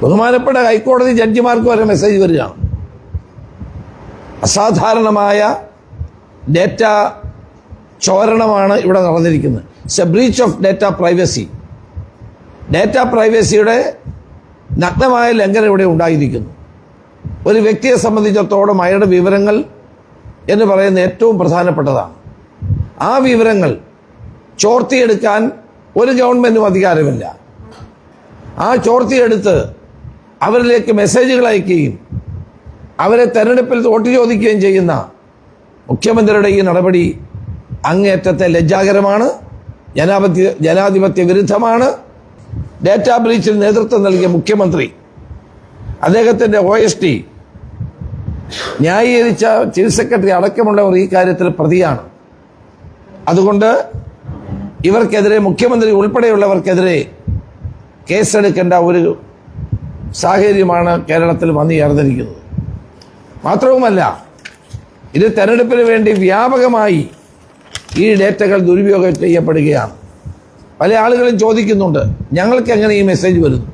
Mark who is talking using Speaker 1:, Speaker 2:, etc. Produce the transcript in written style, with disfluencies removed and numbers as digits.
Speaker 1: ബഹുമാനപ്പെട്ട ഹൈക്കോടതി ജഡ്ജിമാർക്ക് വരെ മെസ്സേജ് വരികയാണ്. അസാധാരണമായ ഡേറ്റ ചോരണമാണ് ഇവിടെ നടന്നിരിക്കുന്നത്. It's a breach of data privacy. Data പ്രൈവസിയുടെ നഗ്നമായ ലംഘനം ഇവിടെ ഉണ്ടായിരിക്കുന്നു. ഒരു വ്യക്തിയെ സംബന്ധിച്ചിടത്തോളം അയാളുടെ വിവരങ്ങൾ എന്ന് പറയുന്നത് ഏറ്റവും പ്രധാനപ്പെട്ടതാണ്. ആ വിവരങ്ങൾ ചോർത്തിയെടുക്കാൻ ഒരു ഗവൺമെന്റിനും അധികാരമില്ല. ആ ചോർത്തിയെടുത്ത് അവരിലേക്ക് മെസ്സേജുകൾ അയക്കുകയും അവരെ തെരഞ്ഞെടുപ്പിൽ വോട്ട് ചോദിക്കുകയും ചെയ്യുന്ന മുഖ്യമന്ത്രിയുടെ ഈ നടപടി അങ്ങേയറ്റത്തെ ലജ്ജാകരമാണ്, ജനാധിപത്യ വിരുദ്ധമാണ്. ഡേറ്റാ ബ്രീച്ചിൽ നേതൃത്വം നൽകിയ മുഖ്യമന്ത്രി, അദ്ദേഹത്തിൻ്റെ OST, ന്യായീകരിച്ച ചീഫ് സെക്രട്ടറി അടക്കമുള്ളവർ ഈ കാര്യത്തിൽ പ്രതിയാണ്. അതുകൊണ്ട് ഇവർക്കെതിരെ, മുഖ്യമന്ത്രി ഉൾപ്പെടെയുള്ളവർക്കെതിരെ കേസെടുക്കേണ്ട ഒരു സാഹചര്യമാണ് കേരളത്തിൽ വന്നു ചേർന്നിരിക്കുന്നത്. മാത്രവുമല്ല, ഇത് തെരഞ്ഞെടുപ്പിന് വേണ്ടി വ്യാപകമായി ഈ ഡേറ്റകൾ ദുരുപയോഗം ചെയ്യപ്പെടുകയാണ്. പല ആളുകളും ചോദിക്കുന്നുണ്ട്, ഞങ്ങൾക്ക് എങ്ങനെ ഈ മെസ്സേജ് വരുന്നു?